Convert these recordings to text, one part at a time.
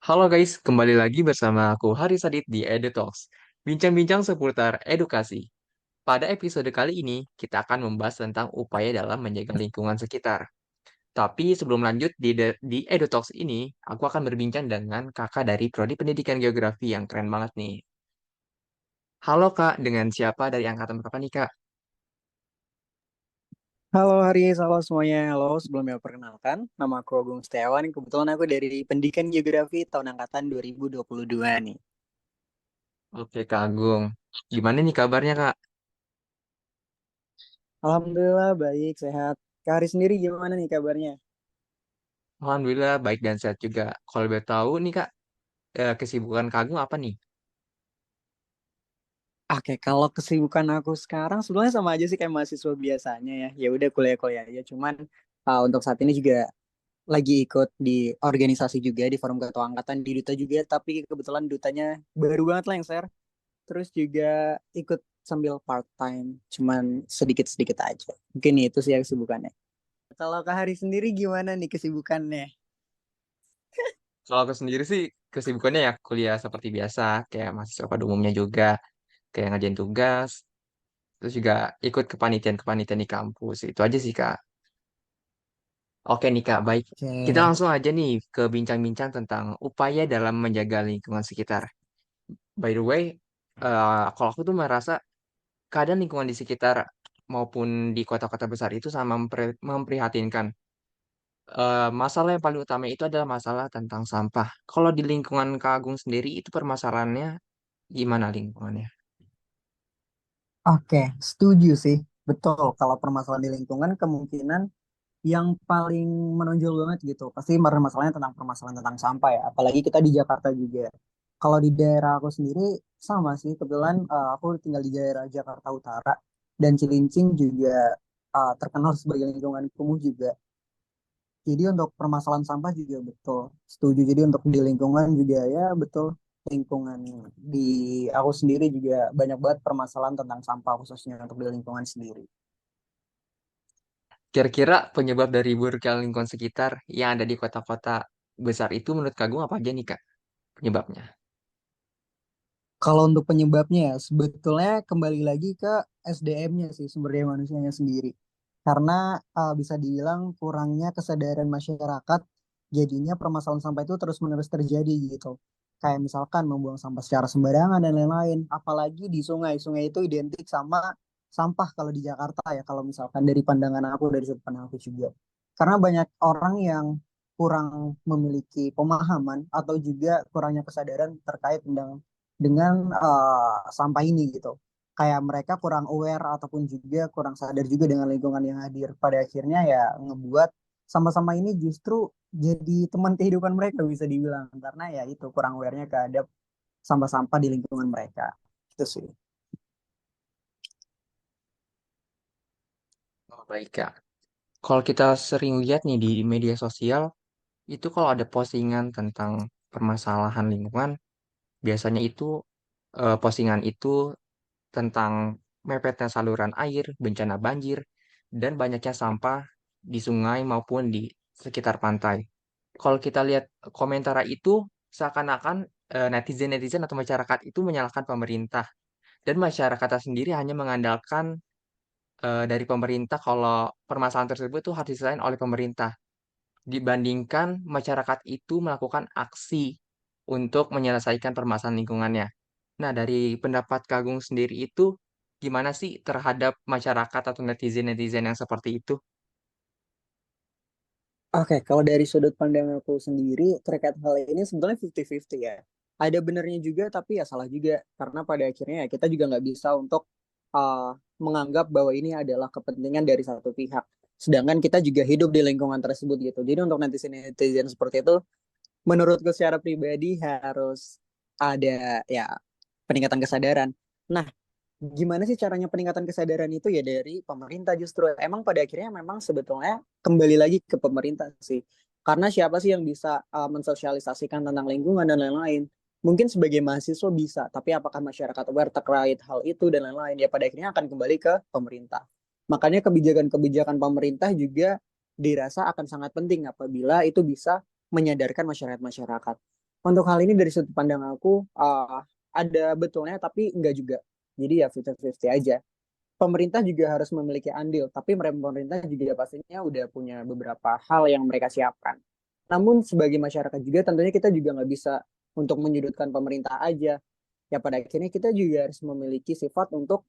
Halo guys, kembali lagi bersama aku Haris Sadit di EduTalks. Bincang-bincang seputar edukasi. Pada episode kali ini, kita akan membahas tentang upaya dalam menjaga lingkungan sekitar. Tapi sebelum lanjut di EduTalks ini, aku akan berbincang dengan kakak dari Prodi Pendidikan Geografi yang keren banget nih. Halo kak, dengan siapa dari angkatan berapa nih kak? Halo Haris, halo semuanya. Halo, sebelumnya perkenalkan, nama aku Agung Setiawan. Kebetulan aku dari Pendidikan Geografi tahun angkatan 2022 nih. Oke kak Agung, gimana nih kabarnya kak? Alhamdulillah baik, sehat. Kak Haris sendiri gimana nih kabarnya? Alhamdulillah baik dan sehat juga. Kalau boleh tahu nih kak, kesibukan kak Agung apa nih? Oke, kalau kesibukan aku sekarang sebenarnya sama aja sih kayak mahasiswa biasanya ya. Ya udah kuliah-kuliah aja. Cuman untuk saat ini juga lagi ikut di organisasi juga di forum ketua angkatan di Duta juga. Tapi kebetulan dutanya baru banget lengser. Terus juga ikut sambil part time, cuman sedikit-sedikit aja. Mungkin itu sih yang kesibukannya. Kalau Kak Hari sendiri gimana nih kesibukannya? Kalau aku sendiri sih kesibukannya ya kuliah seperti biasa, kayak mahasiswa pada umumnya juga, kayak ngajain tugas, terus juga ikut kepanitiaan-kepanitiaan di kampus. Itu aja sih, Kak. Oke nih, Kak, baik. Kita Oke. langsung aja nih ke bincang-bincang tentang upaya dalam menjaga lingkungan sekitar. By the way, kalau aku tuh merasa keadaan lingkungan di sekitar maupun di kota-kota besar itu sama memprihatinkan. Masalah yang paling utama itu adalah masalah tentang sampah. Kalau di lingkungan Kak Agung sendiri itu permasalahannya gimana lingkungannya? Oke, setuju sih. Betul, kalau permasalahan di lingkungan kemungkinan yang paling menonjol banget gitu. Pasti masalahnya tentang permasalahan tentang sampah ya. Apalagi kita di Jakarta juga. Kalau di daerah aku sendiri sama sih. Kebetulan aku tinggal di daerah Jakarta Utara dan Cilincing juga terkenal sebagai lingkungan kumuh juga. Jadi untuk permasalahan sampah juga betul. Setuju. Jadi untuk di lingkungan juga ya betul. Lingkungan di aku sendiri juga banyak banget permasalahan tentang sampah khususnya untuk di lingkungan sendiri. Kira-kira penyebab dari buruknya lingkungan sekitar yang ada di kota-kota besar itu menurut Kak Agung apa aja nih Kak penyebabnya? Kalau untuk penyebabnya ya sebetulnya kembali lagi ke SDM-nya sih, sumber daya manusianya sendiri. Karena bisa dibilang kurangnya kesadaran masyarakat, jadinya permasalahan sampah itu terus-menerus terjadi gitu. Kayak misalkan membuang sampah secara sembarangan dan lain-lain. Apalagi di sungai. Sungai itu identik sama sampah kalau di Jakarta ya. Kalau misalkan dari pandangan aku, dari sudut pandang aku juga. Karena banyak orang yang kurang memiliki pemahaman atau juga kurangnya kesadaran terkait dengan sampah ini gitu. Kayak mereka kurang aware ataupun juga kurang sadar juga dengan lingkungan yang hadir. Pada akhirnya ya ngebuat sama-sama ini justru jadi teman kehidupan mereka bisa dibilang. Karena ya itu kurang awarenya terhadap sampah-sampah di lingkungan mereka. Itu sih. Oh, baik Kak. Kalau kita sering lihat nih di media sosial, itu kalau ada postingan tentang permasalahan lingkungan, biasanya itu postingan itu tentang mepetnya saluran air, bencana banjir, dan banyaknya sampah di sungai maupun di sekitar pantai. Kalau kita lihat komentar itu, seakan-akan netizen-netizen atau masyarakat itu menyalahkan pemerintah. Dan masyarakat sendiri hanya mengandalkan dari pemerintah kalau permasalahan tersebut itu harus diselesain oleh pemerintah. Dibandingkan masyarakat itu melakukan aksi untuk menyelesaikan permasalahan lingkungannya. Nah, dari pendapat Kagung sendiri itu gimana sih terhadap masyarakat atau netizen-netizen yang seperti itu? Oke, kalau dari sudut pandang aku sendiri terkait hal ini sebenarnya 50-50 ya. Ada benernya juga tapi ya salah juga. Karena pada akhirnya ya kita juga nggak bisa untuk menganggap bahwa ini adalah kepentingan dari satu pihak. Sedangkan kita juga hidup di lingkungan tersebut gitu. Jadi untuk netizen-netizen seperti itu, menurutku secara pribadi harus ada ya peningkatan kesadaran. Nah, gimana sih caranya peningkatan kesadaran itu ya dari pemerintah justru. Emang pada akhirnya memang sebetulnya kembali lagi ke pemerintah sih. Karena siapa sih yang bisa mensosialisasikan tentang lingkungan dan lain-lain? Mungkin sebagai mahasiswa bisa, tapi apakah masyarakat aware terkait hal itu dan lain-lain? Ya pada akhirnya akan kembali ke pemerintah. Makanya kebijakan-kebijakan pemerintah juga dirasa akan sangat penting apabila itu bisa menyadarkan masyarakat-masyarakat. Untuk hal ini dari sudut pandang aku ada betulnya tapi enggak juga. Jadi ya 50-50 aja. Pemerintah juga harus memiliki andil, tapi pemerintah juga pastinya udah punya beberapa hal yang mereka siapkan. Namun sebagai masyarakat juga tentunya kita juga nggak bisa untuk menyudutkan pemerintah aja. Ya pada akhirnya kita juga harus memiliki sifat untuk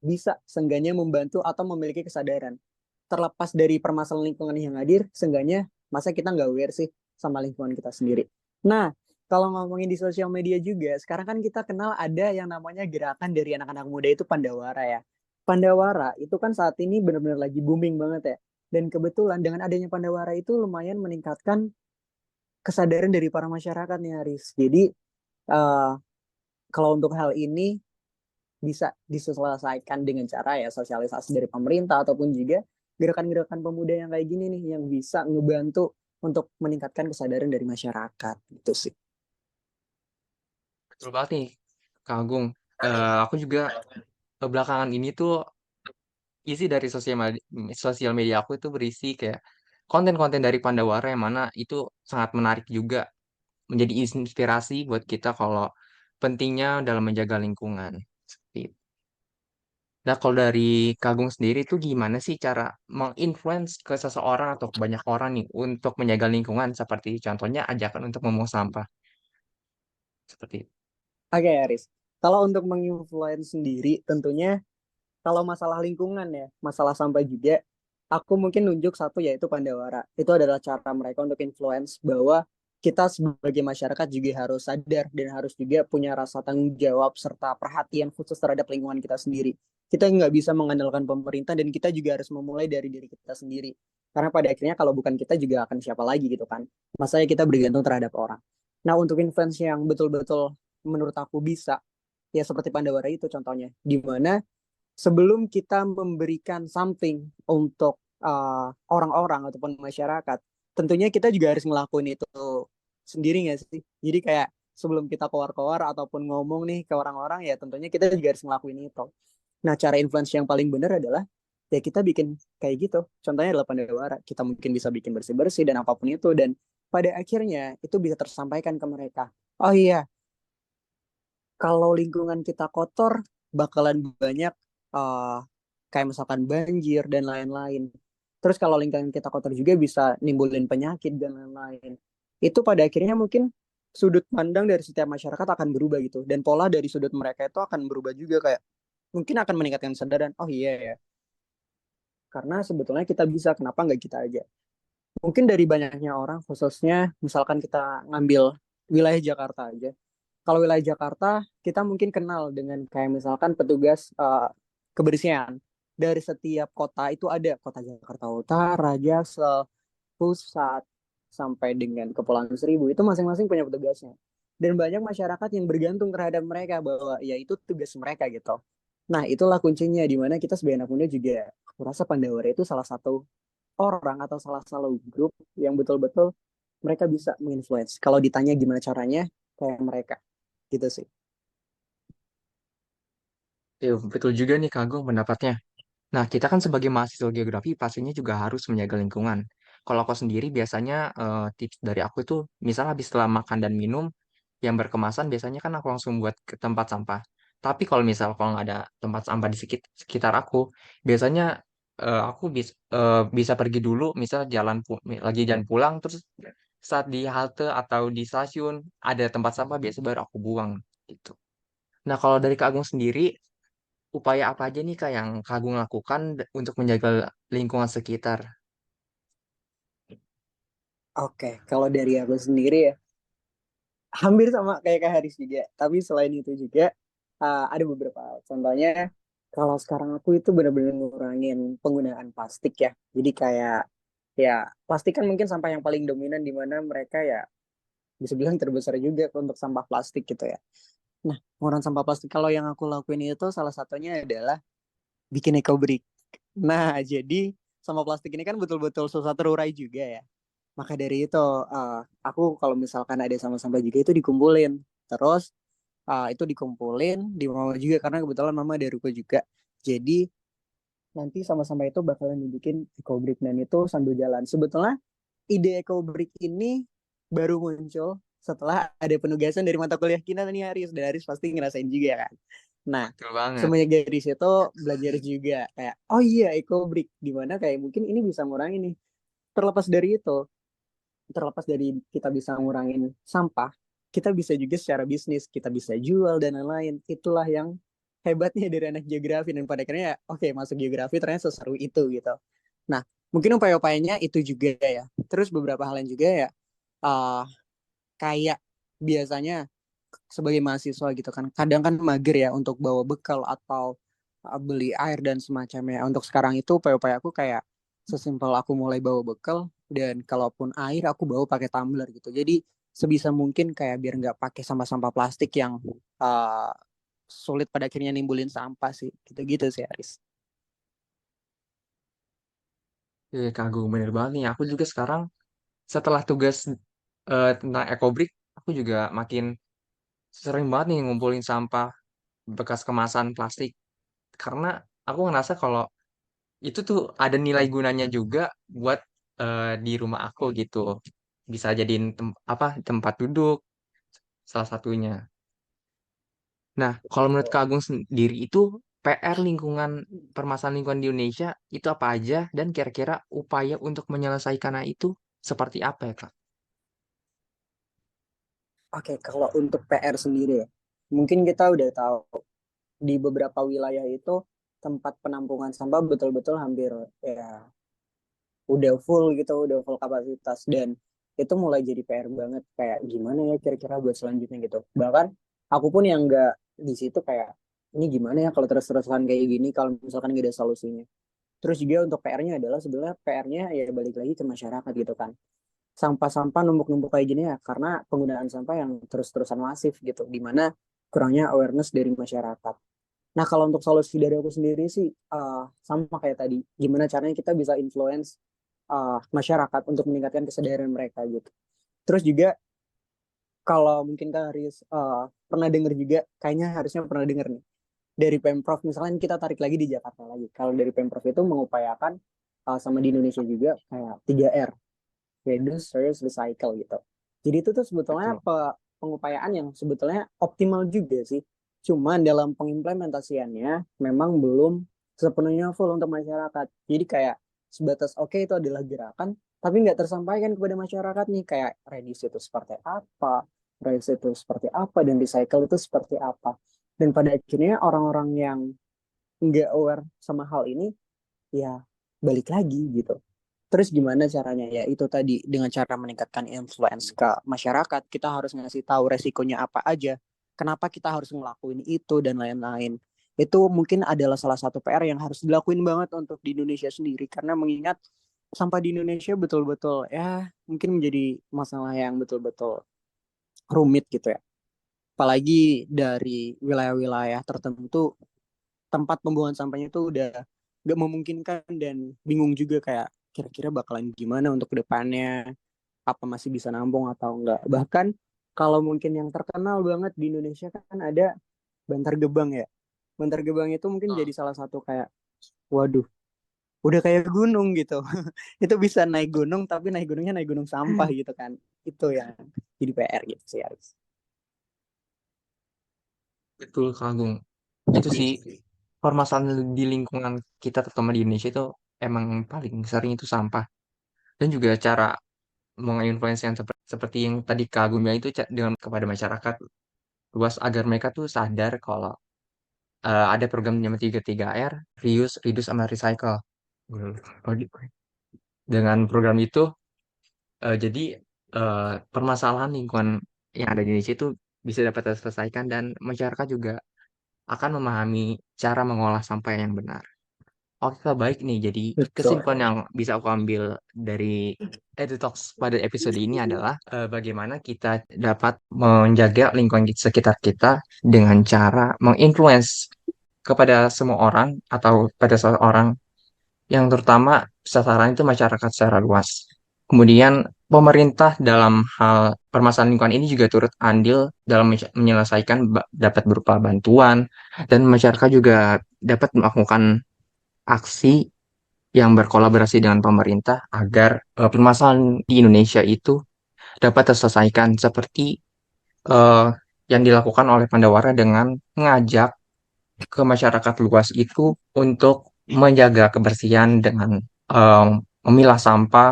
bisa seenggaknya membantu atau memiliki kesadaran. Terlepas dari permasalahan lingkungan yang hadir, seenggaknya masa kita nggak aware sih sama lingkungan kita sendiri. Nah, kalau ngomongin di sosial media juga, sekarang kan kita kenal ada yang namanya gerakan dari anak-anak muda itu Pandawara ya. Pandawara itu kan saat ini benar-benar lagi booming banget ya. Dan kebetulan dengan adanya Pandawara itu lumayan meningkatkan kesadaran dari para masyarakat nih Haris. Jadi uh, kalau untuk hal ini bisa diselesaikan dengan cara ya sosialisasi dari pemerintah ataupun juga gerakan-gerakan pemuda yang kayak gini nih yang bisa ngebantu untuk meningkatkan kesadaran dari masyarakat gitu sih. Betul banget nih, Kak Agung. Aku juga belakangan ini tuh isi dari sosial media aku itu berisi kayak konten-konten dari Pandawara yang mana itu sangat menarik juga menjadi inspirasi buat kita kalau pentingnya dalam menjaga lingkungan. Seperti itu. Nah, kalau dari Kagung sendiri itu gimana sih cara menginfluence ke seseorang atau ke banyak orang nih untuk menjaga lingkungan seperti contohnya ajakan untuk membuang sampah seperti itu. Oke, Aris. Kalau untuk menginfluence sendiri, tentunya kalau masalah lingkungan ya, masalah sampah juga, aku mungkin nunjuk satu yaitu Pandawara. Itu adalah cara mereka untuk influence bahwa kita sebagai masyarakat juga harus sadar dan harus juga punya rasa tanggung jawab serta perhatian khusus terhadap lingkungan kita sendiri. Kita nggak bisa mengandalkan pemerintah dan kita juga harus memulai dari diri kita sendiri. Karena pada akhirnya kalau bukan kita juga akan siapa lagi gitu kan. Masanya kita bergantung terhadap orang. Nah untuk influence yang betul-betul menurut aku bisa, ya seperti Pandawara itu contohnya. Di mana sebelum kita memberikan something untuk orang-orang ataupun masyarakat, tentunya kita juga harus ngelakuin itu sendiri nggak sih? Jadi kayak sebelum kita keluar-keluar ataupun ngomong nih ke orang-orang, ya tentunya kita juga harus ngelakuin itu. Nah, cara influence yang paling benar adalah ya kita bikin kayak gitu. Contohnya adalah Pandawara. Kita mungkin bisa bikin bersih-bersih dan apapun itu. Dan pada akhirnya itu bisa tersampaikan ke mereka. Oh iya, kalau lingkungan kita kotor bakalan banyak uh, kayak misalkan banjir dan lain-lain. Terus kalau lingkungan kita kotor juga bisa nimbulin penyakit dan lain-lain. Itu pada akhirnya mungkin sudut pandang dari setiap masyarakat akan berubah gitu dan pola dari sudut mereka itu akan berubah juga kayak mungkin akan meningkatkan kesadaran. Oh iya ya, karena sebetulnya kita bisa kenapa nggak kita aja. Mungkin dari banyaknya orang khususnya misalkan kita ngambil wilayah Jakarta aja. Kalau wilayah Jakarta, kita mungkin kenal dengan kayak misalkan petugas kebersihan. Dari setiap kota itu ada kota Jakarta Utara, Jaksel, Pusat, sampai dengan Kepulauan Seribu. Itu masing-masing punya petugasnya. Dan banyak masyarakat yang bergantung terhadap mereka bahwa ya itu tugas mereka gitu. Nah, itulah kuncinya di mana kita sebagai anak muda juga, aku rasa Pandawara itu salah satu orang atau salah satu grup yang betul-betul mereka bisa menginfluence. Kalau ditanya gimana caranya, kayak mereka gitu sih. Betul juga nih Kak Agung pendapatnya. Nah, kita kan sebagai mahasiswa geografi pastinya juga harus menjaga lingkungan. Kalau aku sendiri biasanya tips dari aku itu, misal habis setelah makan dan minum yang berkemasan, biasanya kan aku langsung buat ke tempat sampah. Tapi kalau nggak ada tempat sampah di sekitar aku, biasanya aku bisa pergi dulu, misal lagi jalan pulang, terus saat di halte atau di stasiun ada tempat sampah, biasa baru aku buang gitu. Nah, kalau dari Kak Agung sendiri, upaya apa aja nih Kak yang Kak Agung lakukan untuk menjaga lingkungan sekitar? Oke, kalau dari aku sendiri ya, hampir sama kayak Kak Haris juga. Tapi selain itu juga, ada beberapa hal. Contohnya, kalau sekarang aku itu benar-benar ngurangin penggunaan plastik ya. Jadi kayak, ya plastik kan mungkin sampah yang paling dominan di mana mereka ya bisa bilang terbesar juga untuk sampah plastik gitu ya. Nah, penggunaan sampah plastik kalau yang aku lakuin itu salah satunya adalah bikin ekobrik. Nah, jadi sampah plastik ini kan betul-betul susah terurai juga ya. Maka dari itu, aku kalau misalkan ada sampah-sampah juga itu dikumpulin. Terus itu dikumpulin di mama juga karena kebetulan mama ada ruko juga. Jadi nanti sama-sama itu bakalan dibikin ekobrik dan itu sambil jalan. Sebetulnya ide ekobrik ini baru muncul setelah ada penugasan dari mata kuliah kita nih Haris, dan Haris pasti ngerasain juga kan. Nah, Betul banget. semenjak dari situ belajar juga kayak oh iya ekobrik gimana kayak mungkin ini bisa ngurangin nih. Terlepas dari itu, terlepas dari kita bisa ngurangin sampah, kita bisa juga secara bisnis, kita bisa jual dan lain-lain. Itulah yang hebatnya dari anak geografi, dan pada akhirnya ya, oke masuk geografi ternyata seseru itu gitu. Nah, mungkin upaya-upayanya itu juga ya. Terus beberapa hal yang juga ya, uh, kayak biasanya sebagai mahasiswa gitu kan, kadang kan mager ya untuk bawa bekal atau beli air dan semacamnya. Untuk sekarang itu upaya-upaya aku kayak sesimpel aku mulai bawa bekal, dan kalaupun air aku bawa pakai tumbler gitu. Jadi sebisa mungkin kayak biar nggak pakai sampah-sampah plastik yang uh, sulit pada akhirnya nimbulin sampah sih. Gitu-gitu sih Aris. Kagum bener banget nih. Aku juga sekarang setelah tugas tentang ekobrik, aku juga makin sering banget nih ngumpulin sampah bekas kemasan plastik. Karena aku ngerasa kalau itu tuh ada nilai gunanya juga buat di rumah aku gitu. Bisa jadiin tempat duduk salah satunya. Nah, kalau menurut Betul. Kak Agung sendiri itu PR lingkungan permasalahan lingkungan di Indonesia itu apa aja dan kira-kira upaya untuk menyelesaikannya itu seperti apa ya, Kak? Oke, kalau untuk PR sendiri ya, mungkin kita udah tahu di beberapa wilayah itu tempat penampungan sampah betul-betul hampir ya udah full gitu, udah full kapasitas, dan itu mulai jadi PR banget kayak gimana ya kira-kira buat selanjutnya gitu. Bahkan aku pun yang nggak di situ kayak ini gimana ya kalau terus-terusan kayak gini kalau misalkan nggak ada solusinya. Terus juga untuk PR-nya adalah sebenarnya PR-nya ya balik lagi ke masyarakat gitu kan. Sampah-sampah numpuk-numpuk kayak gini ya karena penggunaan sampah yang terus-terusan masif gitu, dimana kurangnya awareness dari masyarakat. Nah, kalau untuk solusi dari aku sendiri sih sama kayak tadi, gimana caranya kita bisa influence masyarakat untuk meningkatkan kesadaran mereka gitu. Terus juga kalau mungkin Kak Haris pernah dengar juga, kayaknya harusnya pernah dengar nih, dari Pemprov, misalnya kita tarik lagi di Jakarta lagi. Kalau dari Pemprov itu mengupayakan sama di Indonesia juga kayak 3R, reduce, reuse, recycle gitu. Jadi itu tuh sebetulnya Betul. pengupayaan yang sebetulnya optimal juga sih. Cuman dalam pengimplementasiannya memang belum sepenuhnya full untuk masyarakat. Jadi kayak sebatas oke itu adalah gerakan, tapi nggak tersampaikan kepada masyarakat nih kayak reduce itu seperti apa, reuse itu seperti apa, dan recycle itu seperti apa. Dan pada akhirnya orang-orang yang nggak aware sama hal ini ya balik lagi gitu. Terus gimana caranya? Ya itu tadi dengan cara meningkatkan influence ke masyarakat, kita harus ngasih tahu resikonya apa aja, kenapa kita harus ngelakuin itu dan lain-lain. Itu mungkin adalah salah satu PR yang harus dilakuin banget untuk di Indonesia sendiri, karena mengingat sampah di Indonesia betul-betul ya mungkin menjadi masalah yang betul-betul rumit gitu ya. Apalagi dari wilayah-wilayah tertentu tempat pembuangan sampahnya itu udah gak memungkinkan, dan bingung juga kayak kira-kira bakalan gimana untuk kedepannya, apa masih bisa nampung atau enggak. Bahkan kalau mungkin yang terkenal banget di Indonesia kan ada Bantar Gebang ya. Bantar Gebang itu mungkin Betul. jadi salah satu kayak waduh udah kayak gunung gitu. Itu bisa naik gunung tapi naik gunungnya naik gunung sampah gitu kan. Itu yang jadi PR gitu sih Aris. Betul, Kak Agung. Itu sih permasalahan di lingkungan kita terutama di Indonesia itu emang paling sering itu sampah. Dan juga cara menginfluence yang seperti yang tadi Kak Agung bilang itu dengan kepada masyarakat luas agar mereka tuh sadar kalau ada program namanya 33R, reuse, reduce, sama recycle. Hmm. Dengan program itu, jadi permasalahan lingkungan yang ada di Indonesia itu bisa dapat terselesaikan dan masyarakat juga akan memahami cara mengolah sampah yang benar. Oke, baik nih. Jadi Betul. kesimpulan yang bisa aku ambil dari Talks pada episode ini adalah bagaimana kita dapat menjaga lingkungan sekitar kita dengan cara menginfluence kepada semua orang atau pada seseorang yang terutama sasaran itu masyarakat secara luas. Kemudian pemerintah dalam hal permasalahan lingkungan ini juga turut andil dalam menyelesaikan dapat berupa bantuan dan masyarakat juga dapat melakukan aksi yang berkolaborasi dengan pemerintah agar permasalahan di Indonesia itu dapat terselesaikan seperti eh, yang dilakukan oleh Pandawara dengan mengajak ke masyarakat luas itu untuk menjaga kebersihan dengan em, memilah sampah.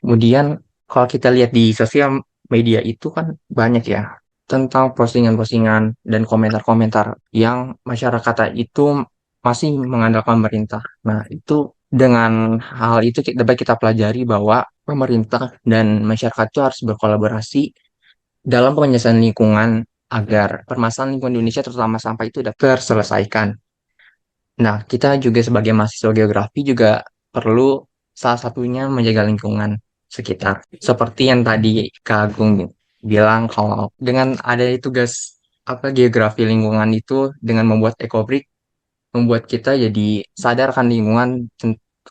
Kemudian kalau kita lihat di sosial media itu kan banyak ya tentang postingan-postingan dan komentar-komentar yang masyarakat itu masih mengandalkan pemerintah. Nah, itu dengan hal itu dapat kita pelajari bahwa pemerintah dan masyarakat itu harus berkolaborasi dalam penyelesaian lingkungan agar permasalahan lingkungan di Indonesia terutama sampah itu dapat terselesaikan. Nah, kita juga sebagai mahasiswa geografi juga perlu salah satunya menjaga lingkungan sekitar. Seperti yang tadi Kak Agung bilang kalau dengan ada tugas apa geografi lingkungan itu dengan membuat ekobrik membuat kita jadi sadar akan lingkungan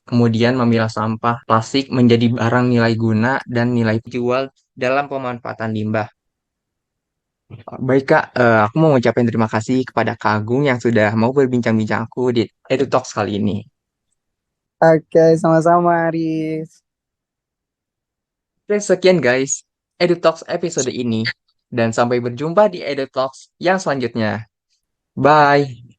kemudian memilah sampah plastik menjadi barang nilai guna dan nilai jual dalam pemanfaatan limbah. Baik Kak, aku mau ngucapin terima kasih kepada Kak Agung yang sudah mau berbincang-bincang aku di EduTalks kali ini. Oke, sama-sama, Aris. Oke, sekian guys, EduTalks episode ini. Dan sampai berjumpa di EduTalks yang selanjutnya. Bye!